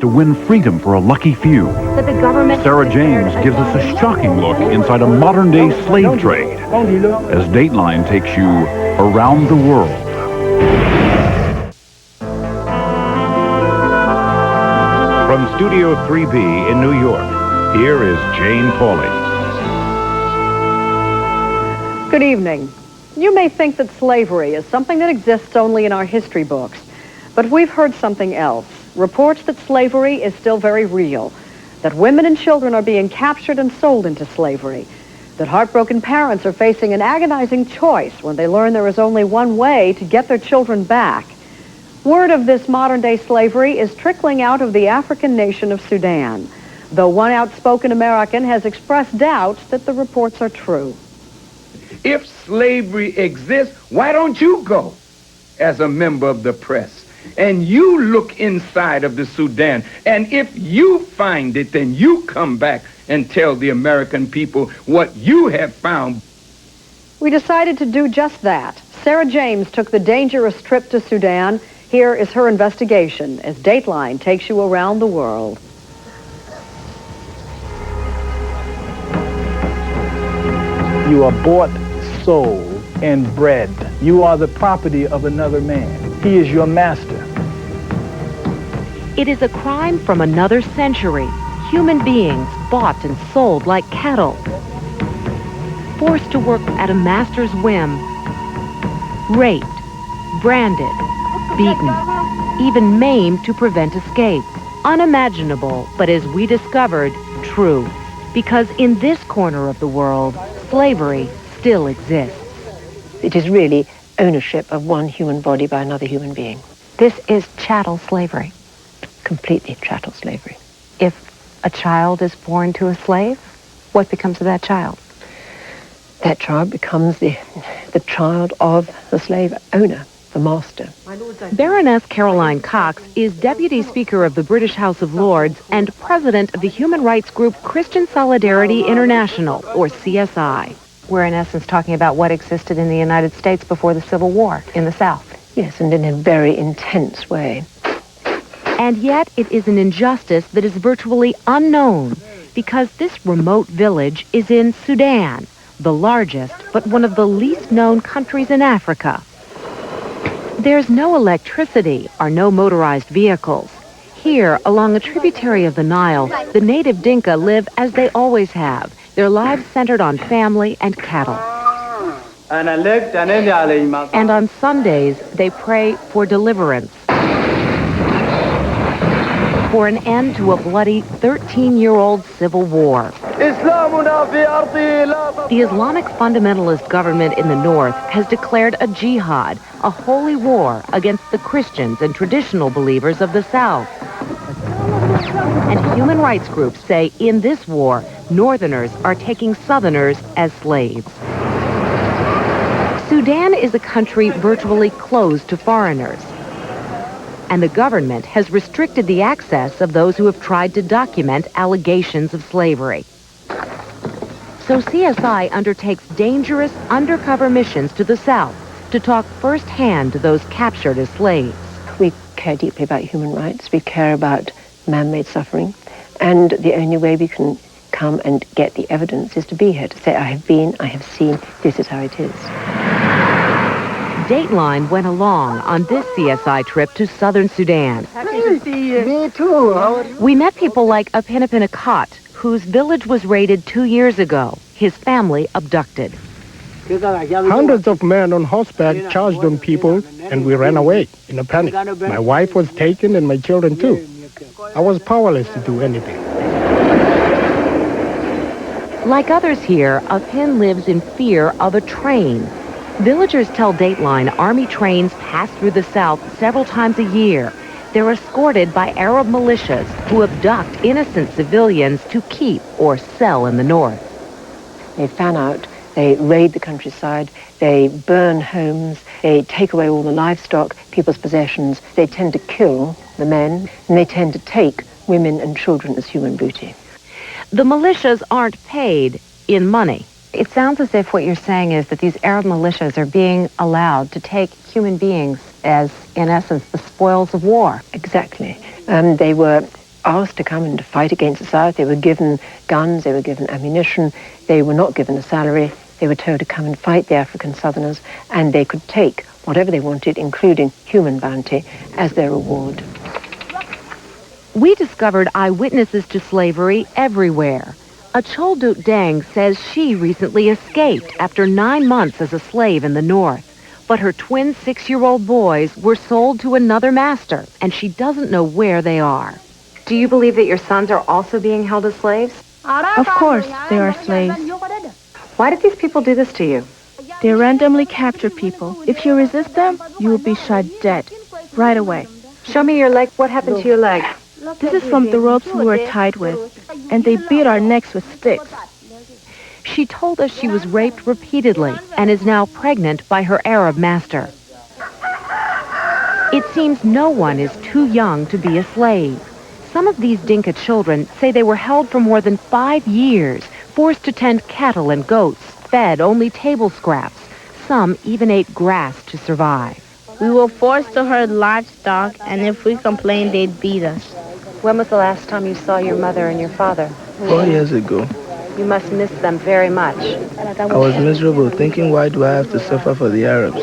To win freedom for a lucky few. That the government Sara James gives us a shocking look inside a modern-day slave trade as Dateline takes you around the world. From Studio 3B in New York, here is Jane Pauley. Good evening. You may think that slavery is something that exists only in our history books, but we've heard something else. Reports that slavery is still very real, that women and children are being captured and sold into slavery, that heartbroken parents are facing an agonizing choice when they learn there is only one way to get their children back. Word of this modern-day slavery is trickling out of the African nation of Sudan, though one outspoken American has expressed doubts that the reports are true. If slavery exists, why don't you go as a member of the press and you look inside of the Sudan, and if you find it, then you come back and tell the American people what you have found. We decided to do just that. Sara James took the dangerous trip to Sudan. Here is her investigation as Dateline takes you around the world. You are bought, sold, and bred. You are the property of another man. He is your master. It is a crime from another century. Human beings bought and sold like cattle. Forced to work at a master's whim. Raped, branded, beaten, even maimed to prevent escape. Unimaginable, but as we discovered, true. Because in this corner of the world, slavery still exists. It is really ownership of one human body by another human being. This is chattel slavery. Completely chattel slavery. If a child is born to a slave, what becomes of that child? That child becomes the child of the slave owner, the master. Baroness Caroline Cox is Deputy Speaker of the British House of Lords and President of the human rights group Christian Solidarity International, or CSI. We're in essence talking about what existed in the United States before the Civil War in the South. Yes, and in a very intense way. And yet it is an injustice that is virtually unknown because this remote village is in Sudan, the largest but one of the least known countries in Africa. There's no electricity or no motorized vehicles. Here, along a tributary of the Nile, the native Dinka live as they always have, their lives centered on family and cattle. And on Sundays, they pray for deliverance, for an end to a bloody 13-year-old civil war. The Islamic fundamentalist government in the north has declared a jihād, a holy war against the Christians and traditional believers of the south. And human rights groups say in this war, northerners are taking southerners as slaves. Sudan is a country virtually closed to foreigners, and the government has restricted the access of those who have tried to document allegations of slavery. So CSI undertakes dangerous undercover missions to the south to talk firsthand to those captured as slaves. We care deeply about human rights. We care about man-made suffering. And the only way we can come and get the evidence is to be here, to say, I have been, I have seen, this is how it is. Dateline went along on this CSI trip to southern Sudan. Happy to see you. Me too. How are you? We met people like Apinapinakat, whose village was raided 2 years ago, his family abducted. Hundreds of men on horseback charged on people, and we ran away in a panic. My wife was taken and my children too. I was powerless to do anything. Like others here, Apin lives in fear of a train. Villagers tell Dateline Army trains pass through the south several times a year. They're escorted by Arab militias who abduct innocent civilians to keep or sell in the north. They fan out, they raid the countryside, they burn homes, they take away all the livestock, people's possessions. They tend to kill the men, and they tend to take women and children as human booty. The militias aren't paid in money. It sounds as if what you're saying is that these Arab militias are being allowed to take human beings as, in essence, the spoils of war. Exactly. They were asked to come and to fight against the South. They were given guns, they were given ammunition, they were not given a salary. They were told to come and fight the African Southerners, and they could take whatever they wanted, including human bounty, as their reward. We discovered eyewitnesses to slavery everywhere. Acholdut Deng says she recently escaped after 9 months as a slave in the north. But her twin 6-year-old boys were sold to another master, and she doesn't know where they are. Do you believe that your sons are also being held as slaves? Of course, they are slaves. Why did these people do this to you? They randomly capture people. If you resist them, you will be shot dead right away. Show me your leg. What happened to your leg? This is from the ropes we were tied with, and they beat our necks with sticks. She told us she was raped repeatedly and is now pregnant by her Arab master. It seems no one is too young to be a slave. Some of these Dinka children say they were held for more than 5 years, forced to tend cattle and goats, fed only table scraps. Some even ate grass to survive. We were forced to herd livestock, and if we complained, they'd beat us. When was the last time you saw your mother and your father? 4 years ago. You must miss them very much. I was miserable, thinking, why do I have to suffer for the Arabs?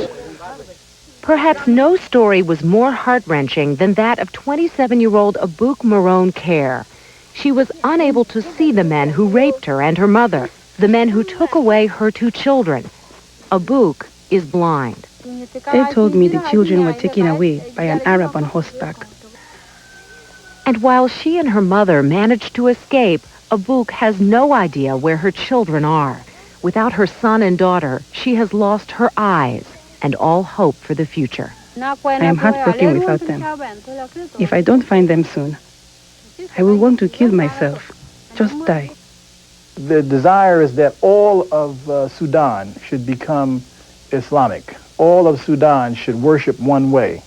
Perhaps no story was more heart-wrenching than that of 27-year-old Abouk Marone Care. She was unable to see the men who raped her and her mother, the men who took away her 2 children. Abouk is blind. They told me the children were taken away by an Arab on horseback. And while she and her mother managed to escape, Abouk has no idea where her children are. Without her son and daughter, she has lost her eyes and all hope for the future. I am heartbroken without them. If I don't find them soon, I will want to kill myself. Just die. The desire is that all of Sudan should become Islamic. All of Sudan should worship one way.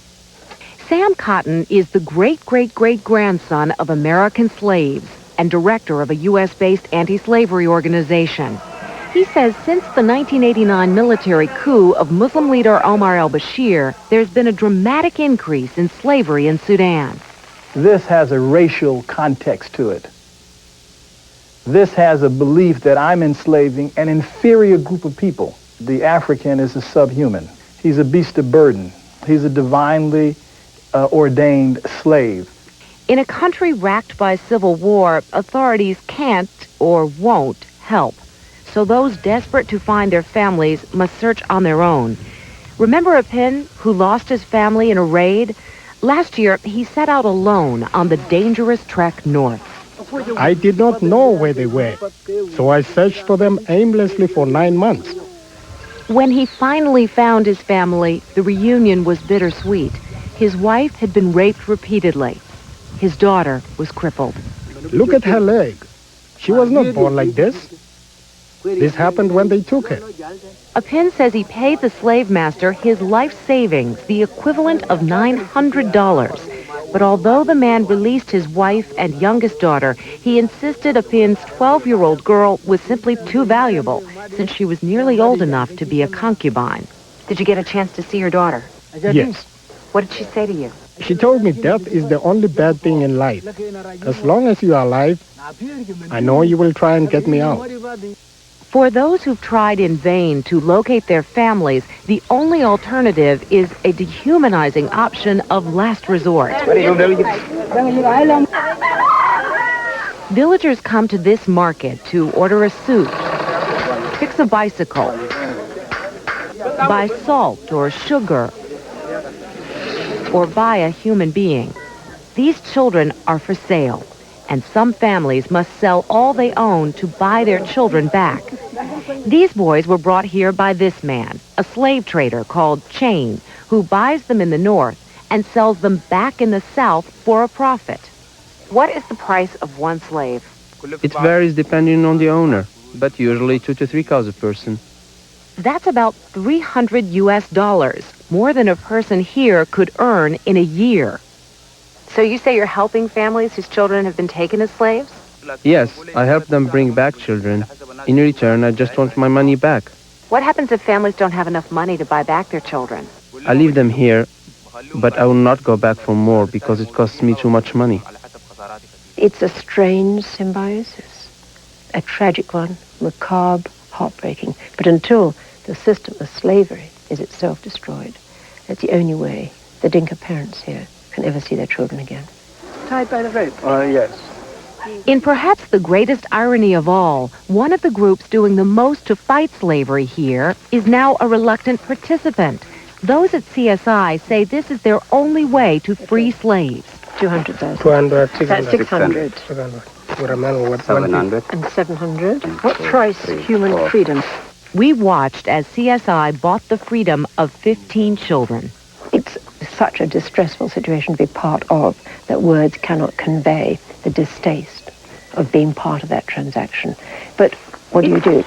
Sam Cotton is the great-great-great-grandson of American slaves and director of a U.S.-based anti-slavery organization. He says since the 1989 military coup of Muslim leader Omar al-Bashir, there's been a dramatic increase in slavery in Sudan. This has a racial context to it. This has a belief that I'm enslaving an inferior group of people. The African is a subhuman. He's a beast of burden. He's a divinely ordained slave. In a country racked by civil war, authorities can't or won't help. So those desperate to find their families must search on their own. Remember Apin, who lost his family in a raid? Last year, he set out alone on the dangerous trek north. I did not know where they were, so I searched for them aimlessly for 9 months. When he finally found his family, the reunion was bittersweet. His wife had been raped repeatedly. His daughter was crippled. Look at her leg. She was not born like this. This happened when they took her. Apin says he paid the slave master his life savings, the equivalent of $900. But although the man released his wife and youngest daughter, he insisted Apin's 12-year-old girl was simply too valuable, since she was nearly old enough to be a concubine. Did you get a chance to see your daughter? Yes. What did she say to you? She told me death is the only bad thing in life. As long as you are alive, I know you will try and get me out. For those who've tried in vain to locate their families, the only alternative is a dehumanizing option of last resort. Villagers come to this market to order a soup, fix a bicycle, buy salt or sugar, or buy a human being. These children are for sale, and some families must sell all they own to buy their children back. These boys were brought here by this man, a slave trader called Chain, who buys them in the north and sells them back in the south for a profit. What is the price of one slave? It varies depending on the owner, but usually 2 to 3 cows a person. That's about $300 US, more than a person here could earn in a year. So you say you're helping families whose children have been taken as slaves? Yes, I help them bring back children. In return, I just want my money back. What happens if families don't have enough money to buy back their children? I leave them here, but I will not go back for more because it costs me too much money. It's a strange symbiosis, a tragic one, macabre, heartbreaking. But until the system of slavery is itself destroyed, that's the only way the Dinka parents here can ever see their children again. Tied by the rope? Yes. In perhaps the greatest irony of all, one of the groups doing the most to fight slavery here is now a reluctant participant. Those at CSI say this is their only way to free slaves. 200,000. 200, That's 600. 700. And 700. What price human freedom? We watched as CSI bought the freedom of 15 children. It's such a distressful situation to be part of that words cannot convey the distaste of being part of that transaction. But what do you do?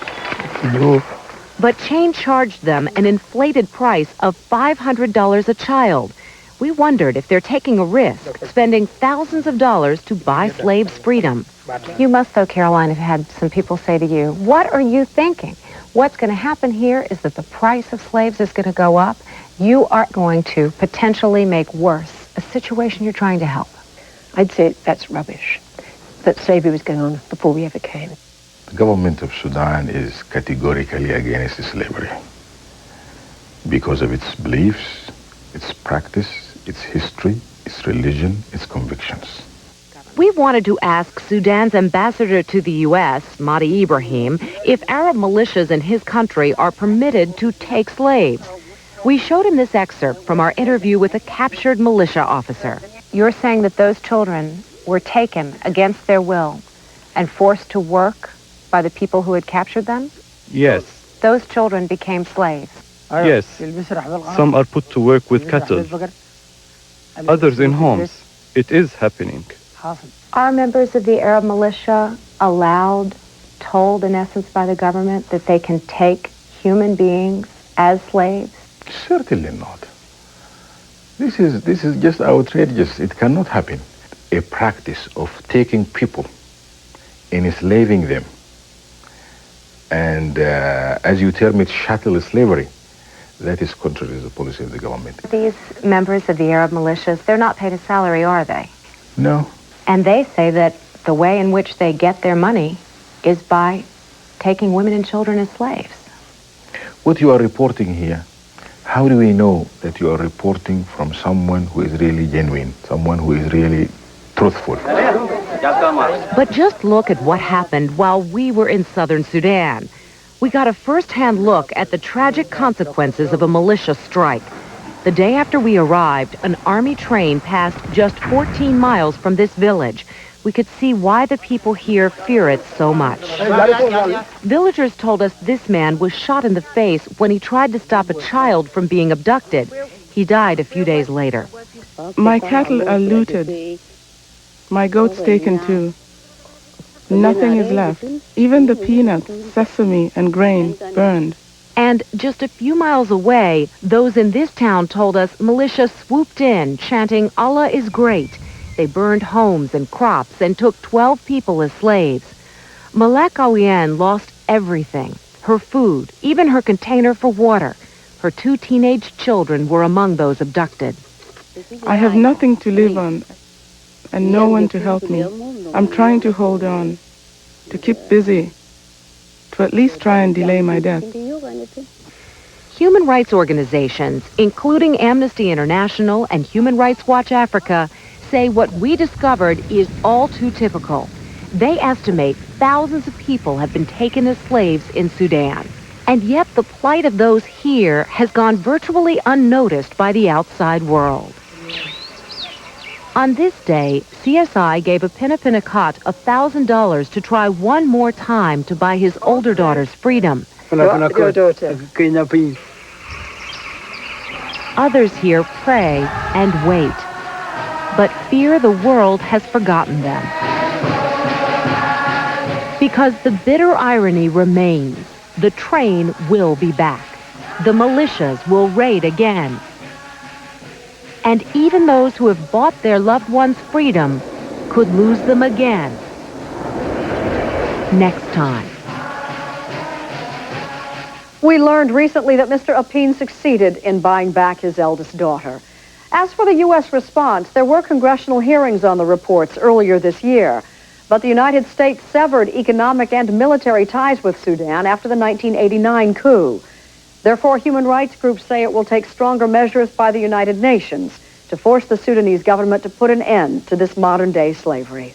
But Jane charged them an inflated price of $500 a child. We wondered if they're taking a risk, spending thousands of dollars to buy slaves' freedom. You must, though, Caroline, have had some people say to you, what are you thinking? What's going to happen here is that the price of slaves is going to go up. You are going to potentially make worse a situation you're trying to help. I'd say that's rubbish. That slavery was going on before we ever came. The government of Sudan is categorically against slavery because of its beliefs, its practice, its history, its religion, its convictions. We wanted to ask Sudan's ambassador to the U.S., Mahdi Ibrahim, if Arab militias in his country are permitted to take slaves. We showed him this excerpt from our interview with a captured militia officer. You're saying that those children were taken against their will and forced to work by the people who had captured them? Yes. Those children became slaves. Yes. Some are put to work with cattle. Others in homes. It is happening. Are members of the Arab militia told in essence by the government that they can take human beings as slaves? Certainly not. This is just outrageous. It cannot happen. A practice of taking people, enslaving them, and as you term it, chattel slavery, that is contrary to the policy of the government. These members of the Arab militias, they're not paid a salary, are they? No. And they say that the way in which they get their money is by taking women and children as slaves. What you are reporting here, how do we know that you are reporting from someone who is really genuine, someone who is really truthful? But just look at what happened while we were in southern Sudan. We got a first-hand look at the tragic consequences of a militia strike. The day after we arrived, an army train passed just 14 miles from this village. We could see why the people here fear it so much. Villagers told us this man was shot in the face when he tried to stop a child from being abducted. He died a few days later. My cattle are looted. My goats taken too. Nothing is left. Even the peanuts, sesame, and grain burned. And just a few miles away, those in this town told us militia swooped in, chanting, "Allah is great." They burned homes and crops and took 12 people as slaves. Malek Awien lost everything, her food, even her container for water. Her 2 teenage children were among those abducted. I have nothing to live on and no one to help me. I'm trying to hold on, to keep busy, to at least try and delay my death. Human rights organizations, including Amnesty International and Human Rights Watch Africa, say what we discovered is all too typical. They estimate thousands of people have been taken as slaves in Sudan. And yet the plight of those here has gone virtually unnoticed by the outside world. On this day, CSI gave Apinapinakat $1,000 to try one more time to buy his older daughter's freedom. Others here pray and wait. But fear the world has forgotten them. Because the bitter irony remains. The train will be back. The militias will raid again. And even those who have bought their loved ones' freedom could lose them again. Next time. We learned recently that Mr. Apine succeeded in buying back his eldest daughter. As for the U.S. response, there were congressional hearings on the reports earlier this year. But the United States severed economic and military ties with Sudan after the 1989 coup. Therefore, human rights groups say it will take stronger measures by the United Nations to force the Sudanese government to put an end to this modern-day slavery.